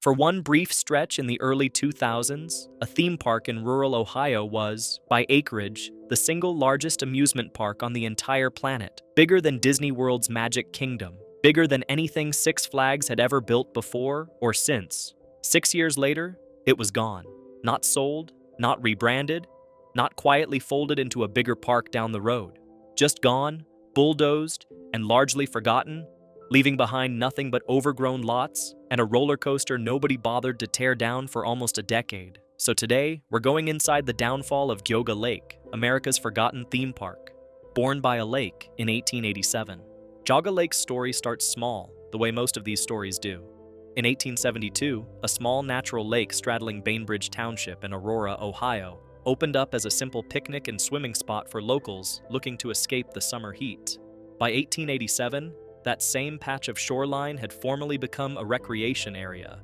For one brief stretch in the early 2000s, a theme park in rural Ohio was, by acreage, the single largest amusement park on the entire planet, bigger than Disney World's Magic Kingdom, bigger than anything Six Flags had ever built before or since. 6 years later, it was gone. Not sold, not rebranded, not quietly folded into a bigger park down the road. Just gone, bulldozed, and largely forgotten, leaving behind nothing but overgrown lots and a roller coaster nobody bothered to tear down for almost a decade. So today, we're going inside the downfall of Geauga Lake, America's forgotten theme park. Born by a lake in 1887. Geauga Lake's story starts small, the way most of these stories do. In 1872, a small natural lake straddling Bainbridge Township in Aurora, Ohio, opened up as a simple picnic and swimming spot for locals looking to escape the summer heat. By 1887, that same patch of shoreline had formally become a recreation area.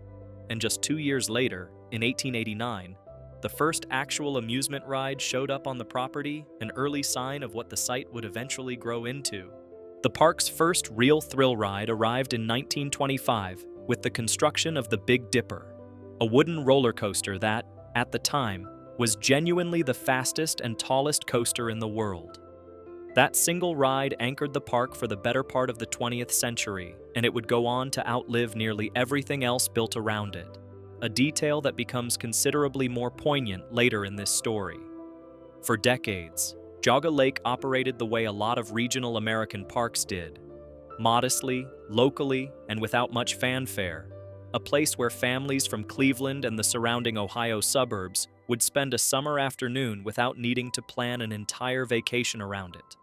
And just 2 years later, in 1889, the first actual amusement ride showed up on the property, an early sign of what the site would eventually grow into. The park's first real thrill ride arrived in 1925 with the construction of the Big Dipper, a wooden roller coaster that, at the time, was genuinely the fastest and tallest coaster in the world. That single ride anchored the park for the better part of the 20th century, and it would go on to outlive nearly everything else built around it, a detail that becomes considerably more poignant later in this story. For decades, Geauga Lake operated the way a lot of regional American parks did, modestly, locally, and without much fanfare, a place where families from Cleveland and the surrounding Ohio suburbs would spend a summer afternoon without needing to plan an entire vacation around it.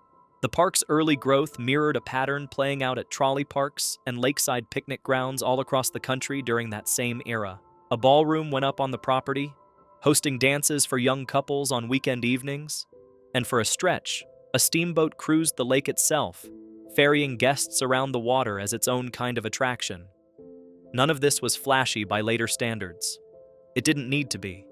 The park's early growth mirrored a pattern playing out at trolley parks and lakeside picnic grounds all across the country during that same era. A ballroom went up on the property, hosting dances for young couples on weekend evenings, and for a stretch, a steamboat cruised the lake itself, ferrying guests around the water as its own kind of attraction. None of this was flashy by later standards. It didn't need to be.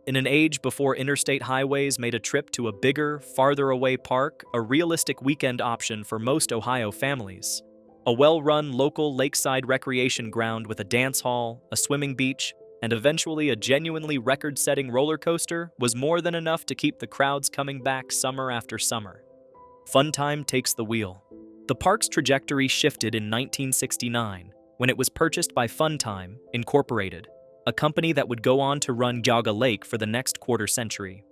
In an age before interstate highways made a trip to a bigger, farther away park a realistic weekend option for most Ohio families, a well-run local lakeside recreation ground with a dance hall, a swimming beach, and eventually a genuinely record-setting roller coaster was more than enough to keep the crowds coming back summer after summer. Funtime takes the wheel. The park's trajectory shifted in 1969 when it was purchased by Funtime, Incorporated, a company that would go on to run Geauga Lake for the next quarter century.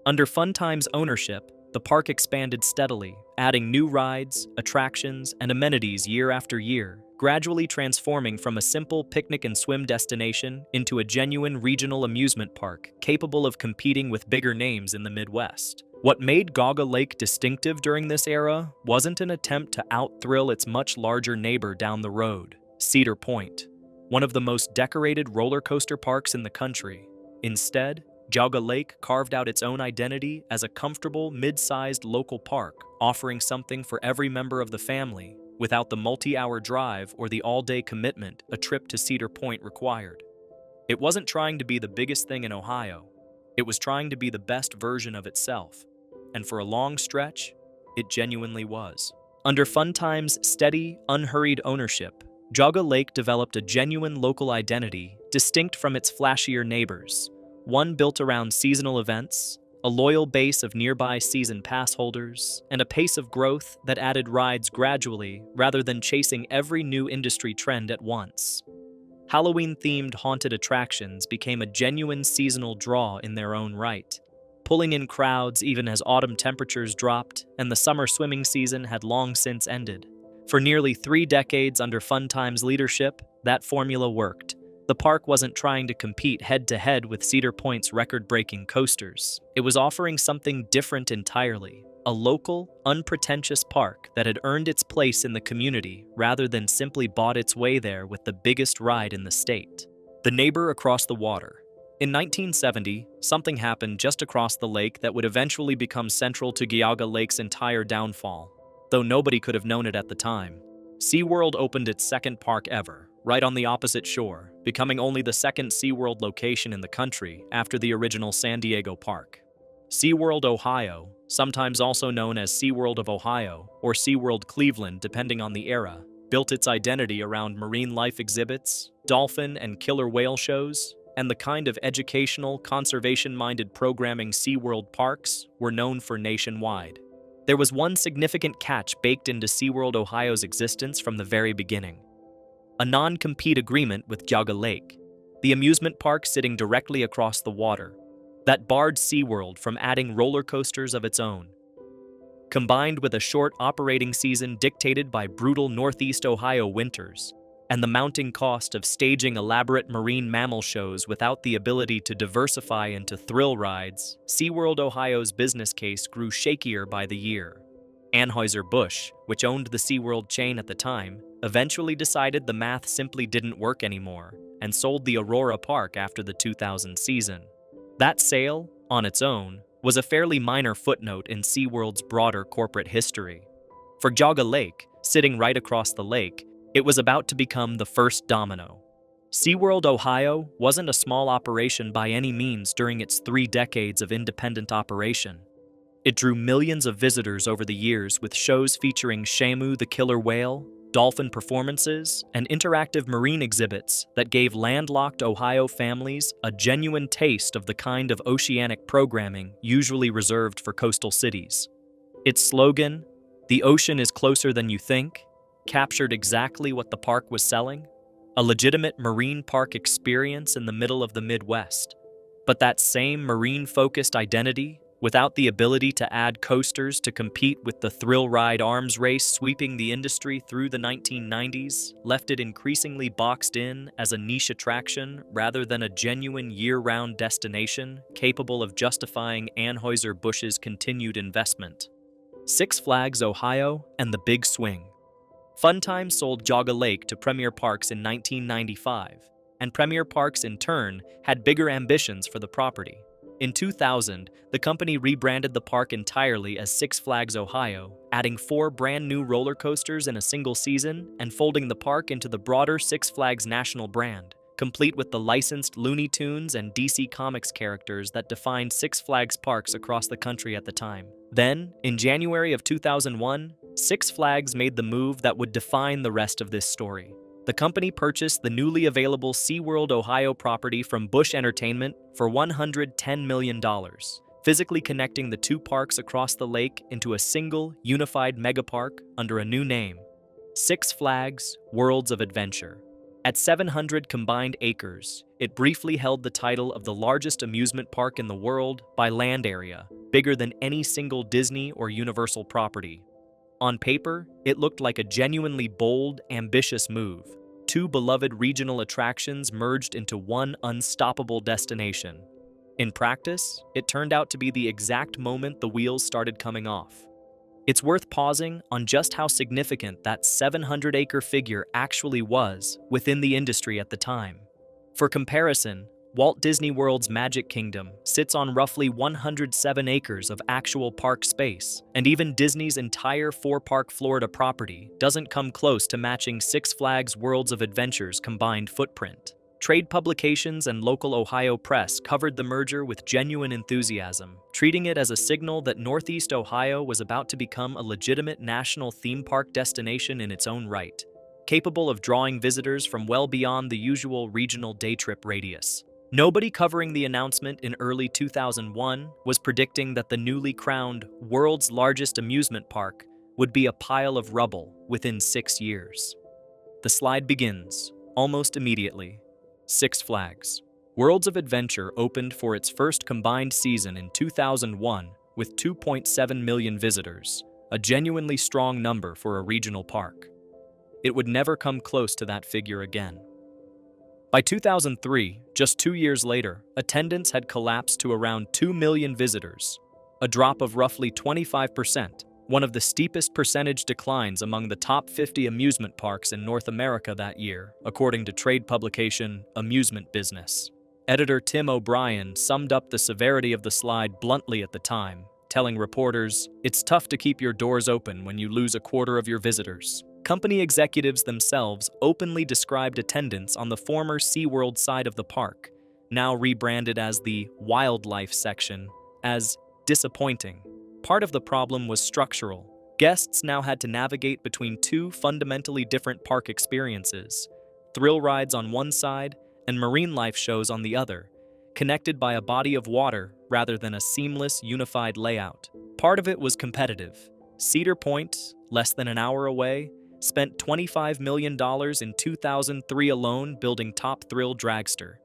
Under Funtime's ownership, the park expanded steadily, adding new rides, attractions, and amenities year after year, gradually transforming from a simple picnic and swim destination into a genuine regional amusement park capable of competing with bigger names in the Midwest. What made Geauga Lake distinctive during this era wasn't an attempt to out-thrill its much larger neighbor down the road, Cedar Point, one of the most decorated roller coaster parks in the country. Instead, Geauga Lake carved out its own identity as a comfortable, mid-sized local park, offering something for every member of the family, without the multi-hour drive or the all-day commitment a trip to Cedar Point required. It wasn't trying to be the biggest thing in Ohio. It was trying to be the best version of itself. And for a long stretch, it genuinely was. Under Funtime's steady, unhurried ownership, Geauga Lake developed a genuine local identity distinct from its flashier neighbors, one built around seasonal events, a loyal base of nearby season pass holders, and a pace of growth that added rides gradually rather than chasing every new industry trend at once. Halloween-themed haunted attractions became a genuine seasonal draw in their own right, pulling in crowds even as autumn temperatures dropped and the summer swimming season had long since ended. For nearly 3 decades under Funtime's leadership, that formula worked. The park wasn't trying to compete head-to-head with Cedar Point's record-breaking coasters. It was offering something different entirely, a local, unpretentious park that had earned its place in the community rather than simply bought its way there with the biggest ride in the state. The neighbor across the water. In 1970, something happened just across the lake that would eventually become central to Geauga Lake's entire downfall, though nobody could have known it at the time. SeaWorld opened its second park ever, right on the opposite shore, becoming only the second SeaWorld location in the country after the original San Diego park. SeaWorld Ohio, sometimes also known as SeaWorld of Ohio or SeaWorld Cleveland depending on the era, built its identity around marine life exhibits, dolphin and killer whale shows, and the kind of educational, conservation-minded programming SeaWorld parks were known for nationwide. There was one significant catch baked into SeaWorld Ohio's existence from the very beginning: a non-compete agreement with Geauga Lake, the amusement park sitting directly across the water, that barred SeaWorld from adding roller coasters of its own. Combined with a short operating season dictated by brutal Northeast Ohio winters, and the mounting cost of staging elaborate marine mammal shows without the ability to diversify into thrill rides, SeaWorld Ohio's business case grew shakier by the year. Anheuser-Busch, which owned the SeaWorld chain at the time, eventually decided the math simply didn't work anymore and sold the Aurora Park after the 2000 season. That sale, on its own, was a fairly minor footnote in SeaWorld's broader corporate history. For Geauga Lake, sitting right across the lake, it was about to become the first domino. SeaWorld Ohio wasn't a small operation by any means during its 3 decades of independent operation. It drew millions of visitors over the years with shows featuring Shamu the killer whale, dolphin performances, and interactive marine exhibits that gave landlocked Ohio families a genuine taste of the kind of oceanic programming usually reserved for coastal cities. Its slogan, "The ocean is closer than you think," captured exactly what the park was selling: a legitimate marine park experience in the middle of the Midwest. But that same marine-focused identity, without the ability to add coasters to compete with the thrill ride arms race sweeping the industry through the 1990s, left it increasingly boxed in as a niche attraction rather than a genuine year-round destination capable of justifying Anheuser-Busch's continued investment. Six Flags Ohio and the Big Swing. Funtime sold Geauga Lake to Premier Parks in 1995, and Premier Parks in turn had bigger ambitions for the property. In 2000, the company rebranded the park entirely as Six Flags Ohio, adding 4 brand new roller coasters in a single season and folding the park into the broader Six Flags national brand, complete with the licensed Looney Tunes and DC Comics characters that defined Six Flags parks across the country at the time. Then, in January of 2001, Six Flags made the move that would define the rest of this story. The company purchased the newly available SeaWorld Ohio property from Busch Entertainment for $110 million, physically connecting the 2 parks across the lake into a single, unified megapark under a new name: Six Flags Worlds of Adventure. At 700 combined acres, it briefly held the title of the largest amusement park in the world by land area, bigger than any single Disney or Universal property. On paper, it looked like a genuinely bold, ambitious move. 2 beloved regional attractions merged into one unstoppable destination. In practice, it turned out to be the exact moment the wheels started coming off. It's worth pausing on just how significant that 700-acre figure actually was within the industry at the time. For comparison, Walt Disney World's Magic Kingdom sits on roughly 107 acres of actual park space, and even Disney's entire 4-park Florida property doesn't come close to matching Six Flags Worlds of Adventure's combined footprint. Trade publications and local Ohio press covered the merger with genuine enthusiasm, treating it as a signal that Northeast Ohio was about to become a legitimate national theme park destination in its own right, capable of drawing visitors from well beyond the usual regional day trip radius. Nobody covering the announcement in early 2001 was predicting that the newly crowned world's largest amusement park would be a pile of rubble within 6 years. The slide begins, almost immediately. Six Flags Worlds of Adventure opened for its first combined season in 2001 with 2.7 million visitors, a genuinely strong number for a regional park. It would never come close to that figure again. By 2003, just 2 years later, attendance had collapsed to around 2 million visitors, a drop of roughly 25%, one of the steepest percentage declines among the top 50 amusement parks in North America that year, according to trade publication Amusement Business. Editor Tim O'Brien summed up the severity of the slide bluntly at the time, telling reporters, "It's tough to keep your doors open when you lose a quarter of your visitors." Company executives themselves openly described attendance on the former SeaWorld side of the park, now rebranded as the wildlife section, as disappointing. Part of the problem was structural. Guests now had to navigate between two fundamentally different park experiences: thrill rides on one side and marine life shows on the other, connected by a body of water rather than a seamless, unified layout. Part of it was competitive. Cedar Point, less than an hour away, spent $25 million in 2003 alone building Top Thrill Dragster,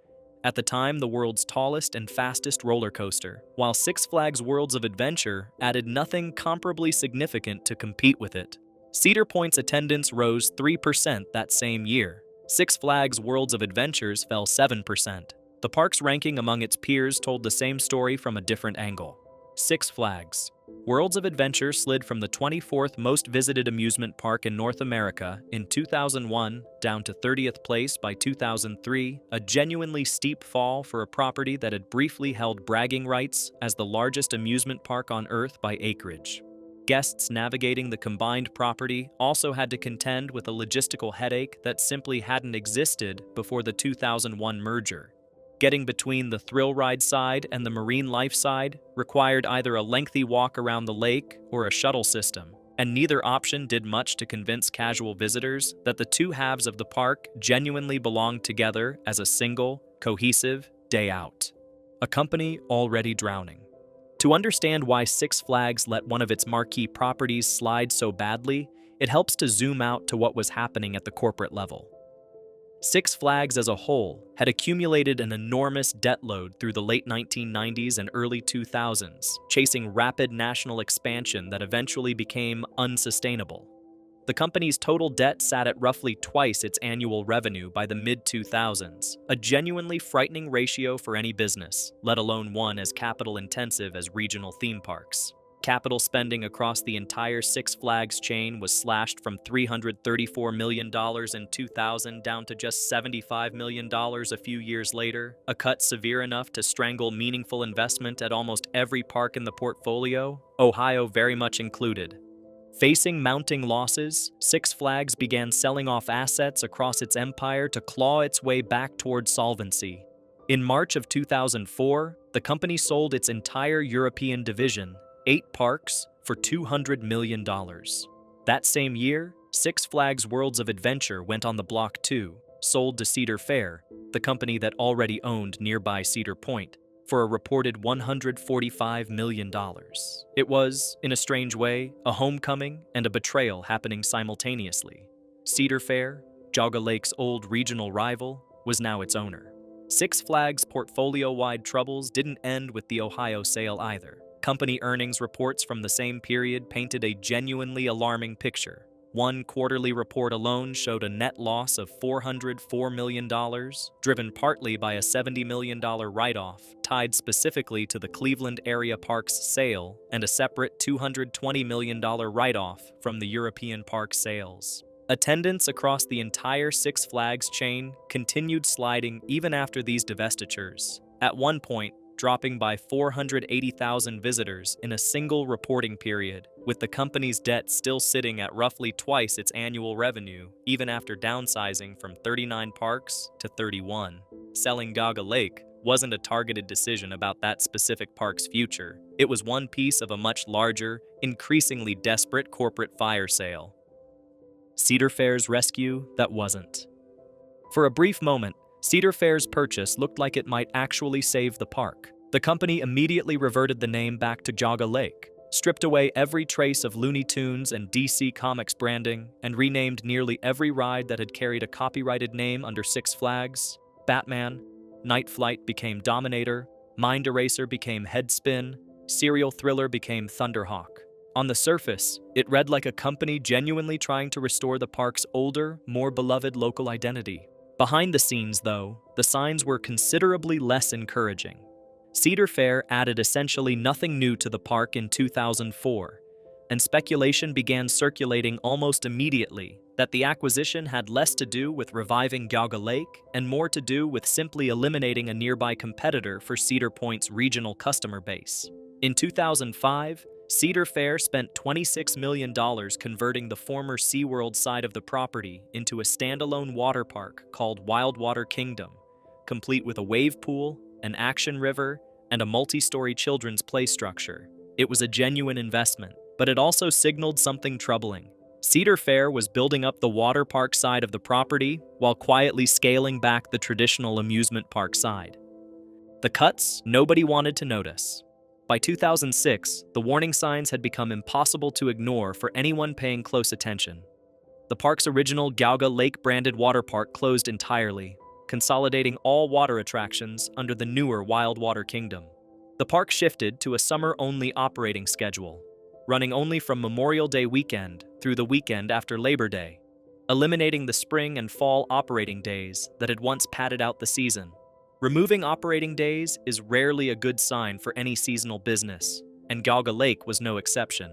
at the time the world's tallest and fastest roller coaster, while Six Flags Worlds of Adventure added nothing comparably significant to compete with it. Cedar Point's attendance rose 3% that same year. Six Flags Worlds of Adventures fell 7%. The park's ranking among its peers told the same story from a different angle. Six Flags Worlds of Adventure slid from the 24th most visited amusement park in North America in 2001 down to 30th place by 2003, a genuinely steep fall for a property that had briefly held bragging rights as the largest amusement park on Earth by acreage. Guests navigating the combined property also had to contend with a logistical headache that simply hadn't existed before the 2001 merger. Getting between the thrill ride side and the marine life side required either a lengthy walk around the lake or a shuttle system, and neither option did much to convince casual visitors that the two halves of the park genuinely belonged together as a single, cohesive day out. A company already drowning. To understand why Six Flags let one of its marquee properties slide so badly, it helps to zoom out to what was happening at the corporate level. Six Flags as a whole had accumulated an enormous debt load through the late 1990s and early 2000s, chasing rapid national expansion that eventually became unsustainable. The company's total debt sat at roughly twice its annual revenue by the mid-2000s, a genuinely frightening ratio for any business, let alone one as capital-intensive as regional theme parks. Capital spending across the entire Six Flags chain was slashed from $334 million in 2000 down to just $75 million a few years later, a cut severe enough to strangle meaningful investment at almost every park in the portfolio, Ohio very much included. Facing mounting losses, Six Flags began selling off assets across its empire to claw its way back toward solvency. In March of 2004, the company sold its entire European division, 8 parks, for $200 million. That same year, Six Flags Worlds of Adventure went on the block too, sold to Cedar Fair, the company that already owned nearby Cedar Point, for a reported $145 million. It was, in a strange way, a homecoming and a betrayal happening simultaneously. Cedar Fair, Geauga Lake's old regional rival, was now its owner. Six Flags' portfolio-wide troubles didn't end with the Ohio sale either. Company earnings reports from the same period painted a genuinely alarming picture. One quarterly report alone showed a net loss of $404 million, driven partly by a $70 million write-off tied specifically to the Cleveland area park's sale and a separate $220 million write-off from the European park sales. Attendance across the entire Six Flags chain continued sliding even after these divestitures, at one point dropping by 480,000 visitors in a single reporting period, with the company's debt still sitting at roughly twice its annual revenue, even after downsizing from 39 parks to 31. Selling Geauga Lake wasn't a targeted decision about that specific park's future. It was one piece of a much larger, increasingly desperate corporate fire sale. Cedar Fair's rescue that wasn't. For a brief moment, Cedar Fair's purchase looked like it might actually save the park. The company immediately reverted the name back to Geauga Lake, stripped away every trace of Looney Tunes and DC Comics branding, and renamed nearly every ride that had carried a copyrighted name under Six Flags. Batman, Night Flight became Dominator, Mind Eraser became Headspin, Serial Thriller became Thunderhawk. On the surface, it read like a company genuinely trying to restore the park's older, more beloved local identity. Behind the scenes, though, the signs were considerably less encouraging. Cedar Fair added essentially nothing new to the park in 2004, and speculation began circulating almost immediately that the acquisition had less to do with reviving Geauga Lake and more to do with simply eliminating a nearby competitor for Cedar Point's regional customer base. In 2005, Cedar Fair spent $26 million converting the former SeaWorld side of the property into a standalone water park called Wildwater Kingdom, complete with a wave pool, an action river, and a multi-story children's play structure. It was a genuine investment, but it also signaled something troubling. Cedar Fair was building up the water park side of the property while quietly scaling back the traditional amusement park side. The cuts nobody wanted to notice. By 2006, the warning signs had become impossible to ignore for anyone paying close attention. The park's original Geauga Lake branded water park closed entirely, consolidating all water attractions under the newer Wildwater Kingdom. The park shifted to a summer-only operating schedule, running only from Memorial Day weekend through the weekend after Labor Day, eliminating the spring and fall operating days that had once padded out the season. Removing operating days is rarely a good sign for any seasonal business, and Geauga Lake was no exception.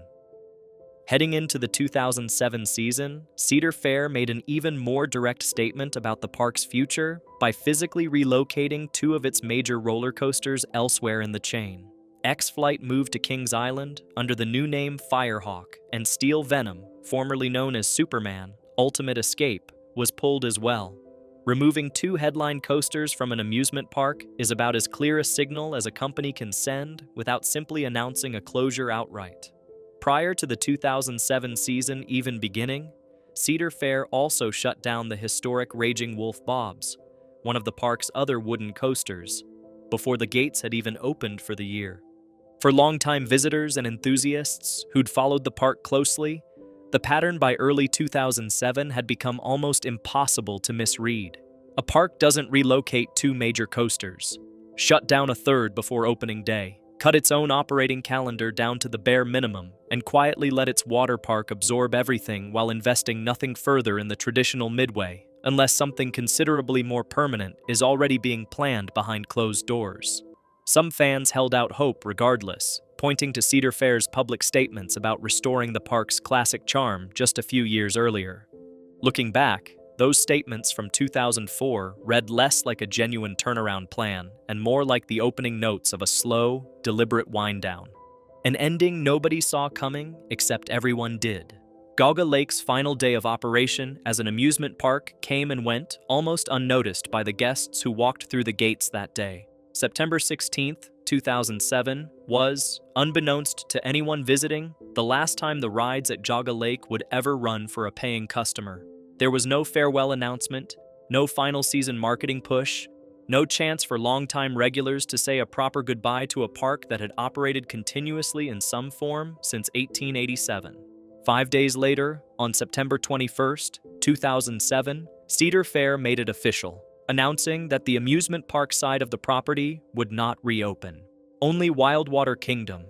Heading into the 2007 season, Cedar Fair made an even more direct statement about the park's future by physically relocating two of its major roller coasters elsewhere in the chain. X-Flight moved to Kings Island under the new name Firehawk, and Steel Venom, formerly known as Superman, Ultimate Escape, was pulled as well. Removing two headline coasters from an amusement park is about as clear a signal as a company can send without simply announcing a closure outright. Prior to the 2007 season even beginning, Cedar Fair also shut down the historic Raging Wolf Bob's, one of the park's other wooden coasters, before the gates had even opened for the year. For longtime visitors and enthusiasts who'd followed the park closely, the pattern by early 2007 had become almost impossible to misread. A park doesn't relocate two major coasters, shut down a third before opening day, cut its own operating calendar down to the bare minimum, and quietly let its water park absorb everything while investing nothing further in the traditional midway, unless something considerably more permanent is already being planned behind closed doors. Some fans held out hope regardless, pointing to Cedar Fair's public statements about restoring the park's classic charm just a few years earlier. Looking back, those statements from 2004 read less like a genuine turnaround plan and more like the opening notes of a slow, deliberate wind-down. An ending nobody saw coming, except everyone did. Geauga Lake's final day of operation as an amusement park came and went almost unnoticed by the guests who walked through the gates that day. September 16, 2007 was, unbeknownst to anyone visiting, the last time the rides at Geauga Lake would ever run for a paying customer. There was no farewell announcement, no final season marketing push, no chance for longtime regulars to say a proper goodbye to a park that had operated continuously in some form since 1887. 5 days later, on September 21, 2007, Cedar Fair made it official, announcing that the amusement park side of the property would not reopen. Only Wildwater Kingdom,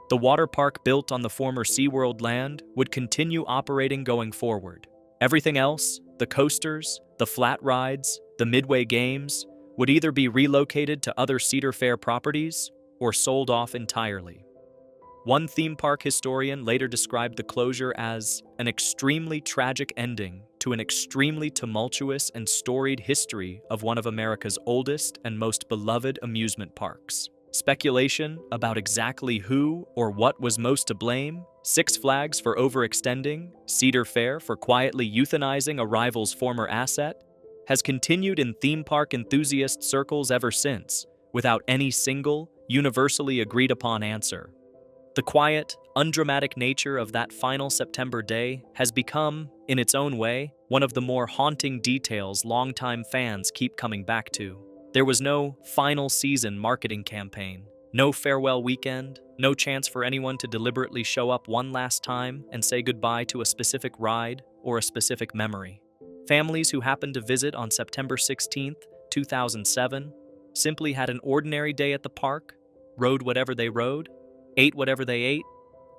the water park built on the former SeaWorld land, would continue operating going forward. Everything else, the coasters, the flat rides, the midway games, would either be relocated to other Cedar Fair properties or sold off entirely. One theme park historian later described the closure as an extremely tragic ending to an extremely tumultuous and storied history of one of America's oldest and most beloved amusement parks. Speculation about exactly who or what was most to blame, Six Flags for overextending, Cedar Fair for quietly euthanizing a rival's former asset, has continued in theme park enthusiast circles ever since, without any single, universally agreed-upon answer. The quiet, undramatic nature of that final September day has become, in its own way, one of the more haunting details longtime fans keep coming back to. There was no final season marketing campaign, no farewell weekend, no chance for anyone to deliberately show up one last time and say goodbye to a specific ride or a specific memory. Families who happened to visit on September 16, 2007, simply had an ordinary day at the park, rode whatever they rode, ate whatever they ate,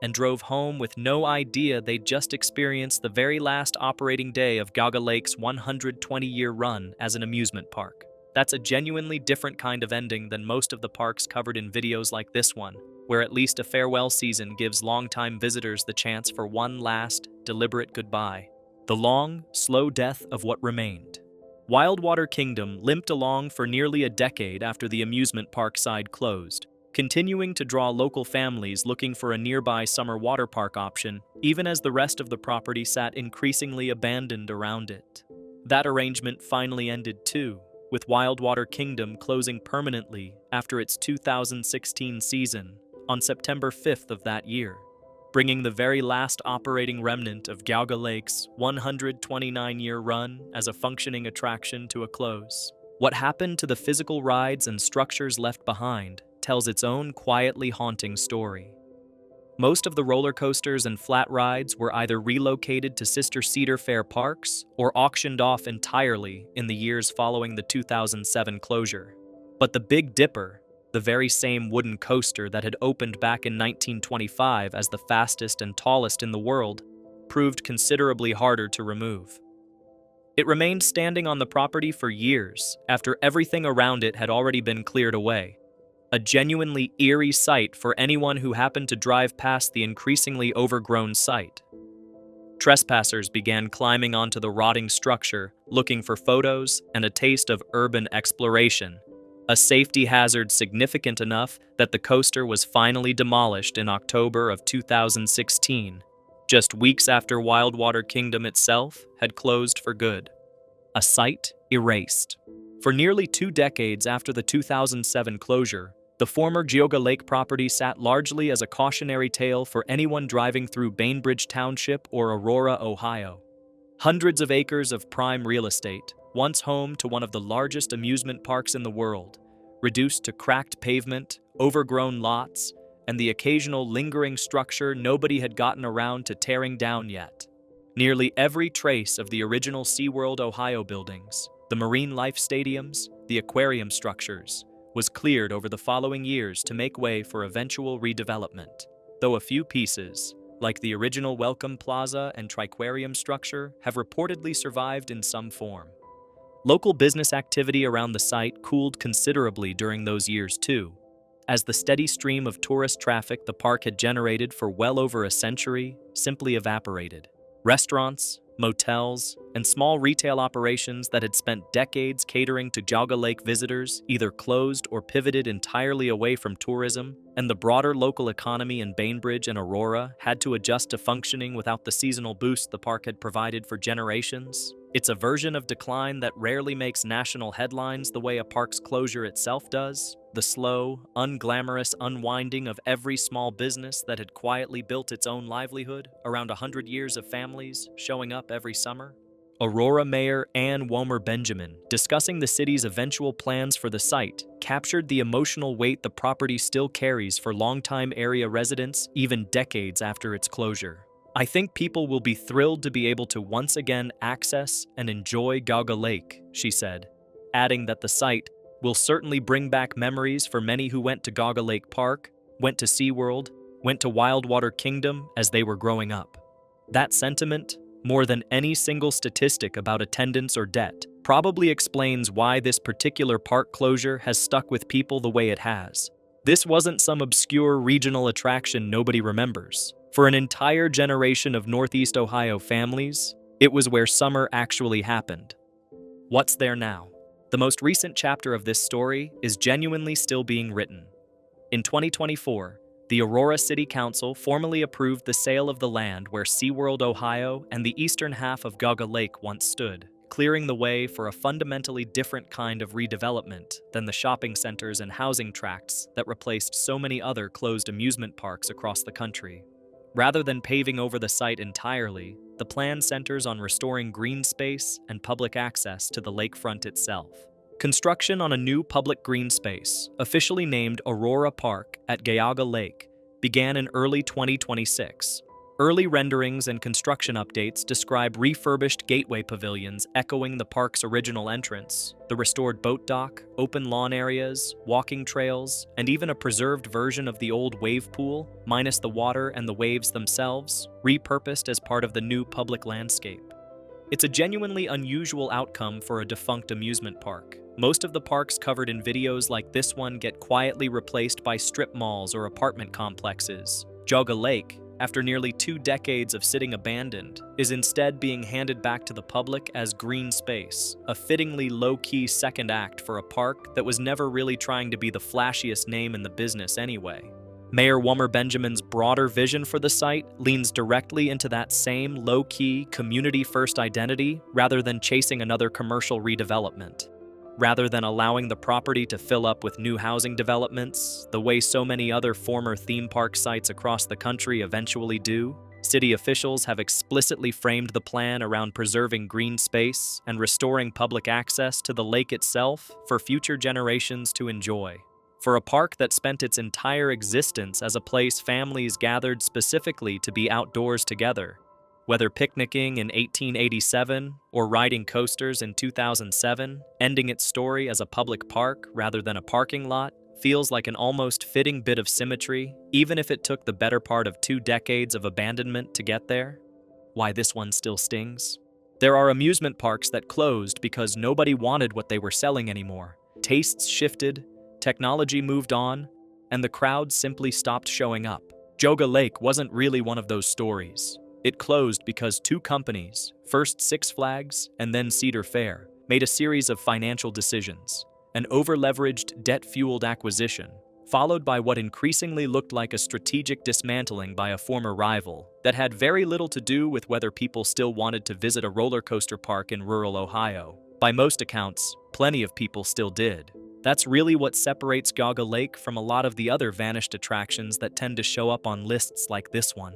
and drove home with no idea they'd just experienced the very last operating day of Geauga Lake's 120-year run as an amusement park. That's a genuinely different kind of ending than most of the parks covered in videos like this one, where at least a farewell season gives longtime visitors the chance for one last, deliberate goodbye. The long, slow death of what remained. Wildwater Kingdom limped along for nearly a decade after the amusement park side closed, continuing to draw local families looking for a nearby summer water park option, even as the rest of the property sat increasingly abandoned around it. That arrangement finally ended too, with Wildwater Kingdom closing permanently after its 2016 season on September 5th of that year. bringing the very last operating remnant of Geauga Lake's 129-year run as a functioning attraction to a close. What happened to the physical rides and structures left behind tells its own quietly haunting story. Most of the roller coasters and flat rides were either relocated to sister Cedar Fair parks or auctioned off entirely in the years following the 2007 closure. But the Big Dipper, the very same wooden coaster that had opened back in 1925 as the fastest and tallest in the world, proved considerably harder to remove. It remained standing on the property for years after everything around it had already been cleared away, a genuinely eerie sight for anyone who happened to drive past the increasingly overgrown site. Trespassers began climbing onto the rotting structure, looking for photos and a taste of urban exploration, a safety hazard significant enough that the coaster was finally demolished in October of 2016, just weeks after Wildwater Kingdom itself had closed for good. A site erased. For nearly 2 decades after the 2007 closure, the former Geauga Lake property sat largely as a cautionary tale for anyone driving through Bainbridge Township or Aurora, Ohio. Hundreds of acres of prime real estate, once home to one of the largest amusement parks in the world, reduced to cracked pavement, overgrown lots, and the occasional lingering structure nobody had gotten around to tearing down yet. Nearly every trace of the original SeaWorld Ohio buildings, the marine life stadiums, the aquarium structures, was cleared over the following years to make way for eventual redevelopment, though a few pieces, like the original Welcome Plaza and Triquarium structure, have reportedly survived in some form. Local business activity around the site cooled considerably during those years too, as the steady stream of tourist traffic the park had generated for well over a century simply evaporated. Restaurants, motels, and small retail operations that had spent decades catering to Geauga Lake visitors either closed or pivoted entirely away from tourism, and the broader local economy in Bainbridge and Aurora had to adjust to functioning without the seasonal boost the park had provided for generations. It's a version of decline that rarely makes national headlines the way a park's closure itself does, the slow, unglamorous unwinding of every small business that had quietly built its own livelihood around 100 years of families showing up every summer. Aurora Mayor Ann Womer Benjamin, discussing the city's eventual plans for the site, captured the emotional weight the property still carries for longtime area residents even decades after its closure. "I think people will be thrilled to be able to once again access and enjoy Geauga Lake," she said, adding that the site will certainly bring back memories for many who went to Geauga Lake Park, went to SeaWorld, went to Wildwater Kingdom as they were growing up. That sentiment, more than any single statistic about attendance or debt, probably explains why this particular park closure has stuck with people the way it has. This wasn't some obscure regional attraction nobody remembers. For an entire generation of Northeast Ohio families, it was where summer actually happened. What's there now? The most recent chapter of this story is genuinely still being written. In 2024, the Aurora City Council formally approved the sale of the land where SeaWorld Ohio and the eastern half of Geauga Lake once stood, clearing the way for a fundamentally different kind of redevelopment than the shopping centers and housing tracts that replaced so many other closed amusement parks across the country. Rather than paving over the site entirely, the plan centers on restoring green space and public access to the lakefront itself. Construction on a new public green space, officially named Aurora Park at Geauga Lake, began in early 2026. Early renderings and construction updates describe refurbished gateway pavilions echoing the park's original entrance, the restored boat dock, open lawn areas, walking trails, and even a preserved version of the old wave pool, minus the water and the waves themselves, repurposed as part of the new public landscape. It's a genuinely unusual outcome for a defunct amusement park. Most of the parks covered in videos like this one get quietly replaced by strip malls or apartment complexes. Geauga Lake, after nearly 2 decades of sitting abandoned, is instead being handed back to the public as green space, a fittingly low-key second act for a park that was never really trying to be the flashiest name in the business anyway. Mayor Womer Benjamin's broader vision for the site leans directly into that same low-key, community-first identity rather than chasing another commercial redevelopment. rather than allowing the property to fill up with new housing developments, the way so many other former theme park sites across the country eventually do. City officials have explicitly framed the plan around preserving green space and restoring public access to the lake itself for future generations to enjoy. For a park that spent its entire existence as a place families gathered specifically to be outdoors together, whether picnicking in 1887 or riding coasters in 2007, ending its story as a public park rather than a parking lot feels like an almost fitting bit of symmetry, even if it took the better part of 2 decades of abandonment to get there. Why this one still stings? There are amusement parks that closed because nobody wanted what they were selling anymore. Tastes shifted, technology moved on, and the crowd simply stopped showing up. Geauga Lake wasn't really one of those stories. It closed because 2 companies, first Six Flags and then Cedar Fair, made a series of financial decisions. An over-leveraged, debt-fueled acquisition, followed by what increasingly looked like a strategic dismantling by a former rival that had very little to do with whether people still wanted to visit a roller coaster park in rural Ohio. By most accounts, plenty of people still did. That's really what separates Geauga Lake from a lot of the other vanished attractions that tend to show up on lists like this one.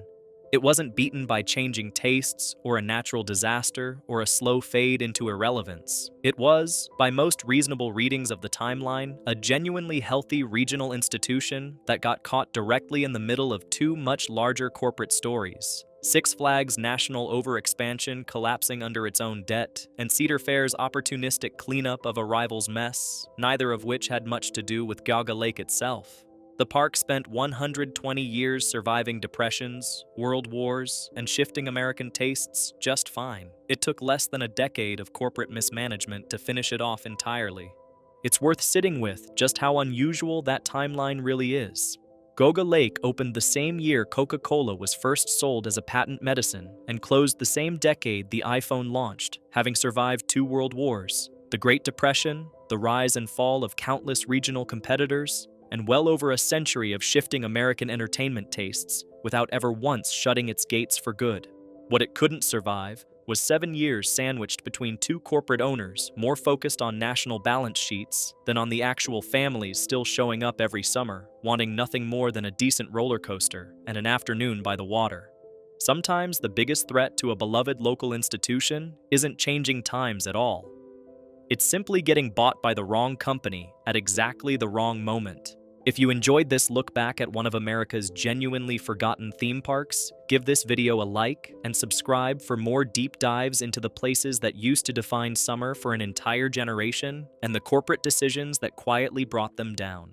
It wasn't beaten by changing tastes or a natural disaster or a slow fade into irrelevance. It was, by most reasonable readings of the timeline, a genuinely healthy regional institution that got caught directly in the middle of 2 much larger corporate stories. Six Flags' national overexpansion collapsing under its own debt, and Cedar Fair's opportunistic cleanup of a rival's mess, neither of which had much to do with Geauga Lake itself. The park spent 120 years surviving depressions, world wars, and shifting American tastes just fine. It took less than a decade of corporate mismanagement to finish it off entirely. It's worth sitting with just how unusual that timeline really is. Geauga Lake opened the same year Coca-Cola was first sold as a patent medicine and closed the same decade the iPhone launched, having survived 2 world wars, the Great Depression, the rise and fall of countless regional competitors, and well over a century of shifting American entertainment tastes without ever once shutting its gates for good. What it couldn't survive was 7 years sandwiched between 2 corporate owners more focused on national balance sheets than on the actual families still showing up every summer, wanting nothing more than a decent roller coaster and an afternoon by the water. Sometimes the biggest threat to a beloved local institution isn't changing times at all. It's simply getting bought by the wrong company at exactly the wrong moment. If you enjoyed this look back at one of America's genuinely forgotten theme parks, give this video a like and subscribe for more deep dives into the places that used to define summer for an entire generation and the corporate decisions that quietly brought them down.